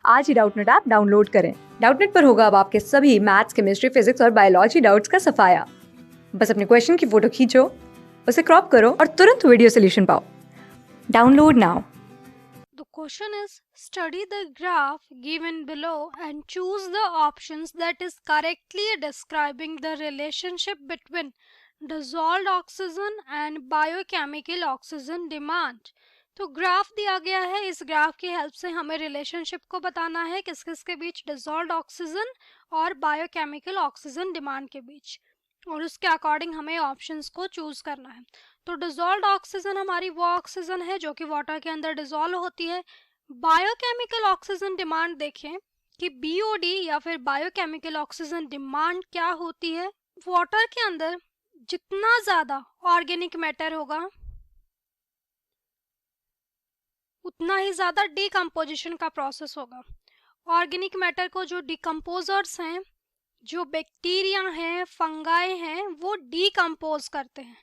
आज ही Doubtnut app download करें। Doubtnut पर होगा अब आपके सभी मैथ्स, केमिस्ट्री, फिजिक्स और बायोलॉजी डाउट्स का सफाया। बस अपने क्वेश्चन की फोटो खींचो, उसे क्रॉप करो और तुरंत वीडियो सोल्यूशन पाओ। Download now. The question is, study the graph given below and choose the options that is correctly describing the relationship between dissolved oxygen and biochemical oxygen demand. तो graph दिया गया है, इस graph की help से हमें relationship को बताना है किस किस के बीच, डिसॉल्व्ड ऑक्सीजन और बायोकेमिकल ऑक्सीजन डिमांड के बीच, और उसके अकॉर्डिंग हमें ऑप्शंस को चूज करना है। तो डिसॉल्व्ड ऑक्सीजन हमारी वो ऑक्सीजन है जो कि वाटर के अंदर डिसॉल्व होती है। बायोकेमिकल ऑक्सीजन डिमांड देखें कि बीओडी या फिर बायोकेमिकल ऑक्सीजन डिमांड क्या होती है। वाटर के अंदर जितना ज्यादा ऑर्गेनिक मैटर होगा उतना ही ज्यादा डिकम्पोजिशन का प्रोसेस होगा। ऑर्गेनिक मैटर को जो डिकम्पोजर्स हैं, जो बैक्टीरिया हैं, फंगाई हैं, वो डिकम्पोज करते हैं।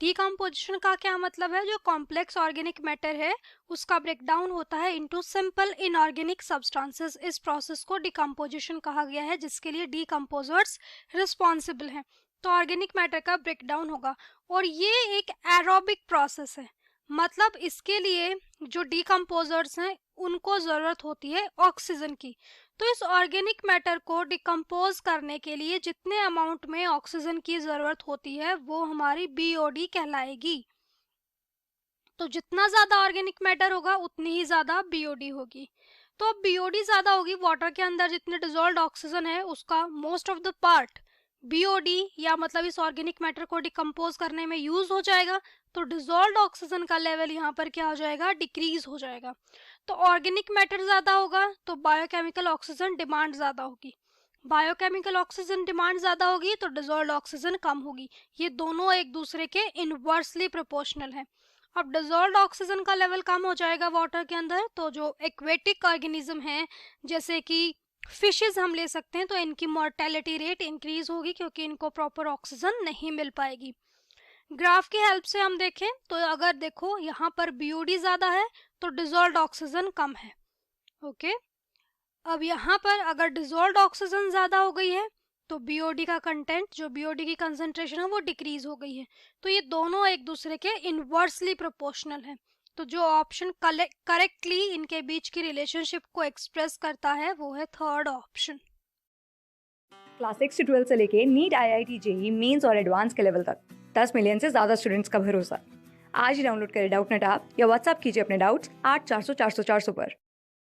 डिकम्पोजिशन का क्या मतलब है? जो कॉम्प्लेक्स ऑर्गेनिक मैटर है उसका ब्रेकडाउन होता है इनटू सिंपल इनऑर्गेनिक सब्सटेंसेस। इस प्रोसेस को डिकम्पोजिशन कहा गया है, जिसके लिए डिकम्पोजर्स रिस्पॉन्सिबल हैं। तो ऑर्गेनिक मैटर का ब्रेकडाउन होगा और ये एक एरोबिक प्रोसेस है, मतलब इसके लिए जो डिकम्पोजर्स हैं उनको जरूरत होती है ऑक्सीजन की। तो इस ऑर्गेनिक मैटर को डिकम्पोज करने के लिए जितने अमाउंट में ऑक्सीजन की जरूरत होती है वो हमारी बीओडी कहलाएगी। तो जितना ज्यादा ऑर्गेनिक मैटर होगा उतनी ही ज्यादा बीओडी होगी। तो अब बीओडी ज्यादा होगी, वाटर के अंदर जितने डिसॉल्व्ड ऑक्सीजन है उसका most of the part BOD या मतलब इस ऑर्गेनिक मैटर को डिकम्पोज करने में यूज हो जाएगा। तो डिसॉल्व्ड ऑक्सीजन का लेवल यहाँ पर क्या हो जाएगा? डिक्रीज हो जाएगा। तो ऑर्गेनिक मैटर ज्यादा होगा तो बायोकेमिकल ऑक्सीजन डिमांड ज्यादा होगी। बायोकेमिकल ऑक्सीजन डिमांड ज्यादा होगी तो डिसॉल्व्ड ऑक्सीजन कम होगी। ये दोनों एक दूसरे के इनवर्सली प्रोपोर्शनल है। अब डिसॉल्व्ड ऑक्सीजन का लेवल कम हो जाएगा वाटर के अंदर, तो जो एक्वेटिक ऑर्गेनिज्म हैं जैसे कि फिशेस हम ले सकते हैं, तो इनकी मोर्टेलिटी रेट इंक्रीज होगी क्योंकि इनको प्रॉपर ऑक्सीजन नहीं मिल पाएगी। ग्राफ की हेल्प से हम देखें तो अगर देखो यहाँ पर बीओडी ज्यादा है तो डिसॉल्व्ड ऑक्सीजन कम है। ओके, अब यहाँ पर अगर डिसॉल्व्ड ऑक्सीजन ज्यादा हो गई है तो बीओडी का कंटेंट, जो बीओडी की कंसंट्रेशन है वो डिक्रीज हो गई है। तो ये दोनों एक दूसरे के इनवर्सली प्रोपोर्शनल है। तो जो ऑप्शन करेक्टली इनके बीच की रिलेशनशिप को एक्सप्रेस करता है वो है थर्ड ऑप्शन। क्लास 6 से 12 से लेके नीट, IIT, JEE मेंस और एडवांस के लेवल तक 10 मिलियन से ज्यादा स्टूडेंट्स का भरोसा। आज ही डाउनलोड करें डाउटनेट ऐप या व्हाट्सएप कीजिए अपने डाउट्स 8400 400 400 पर।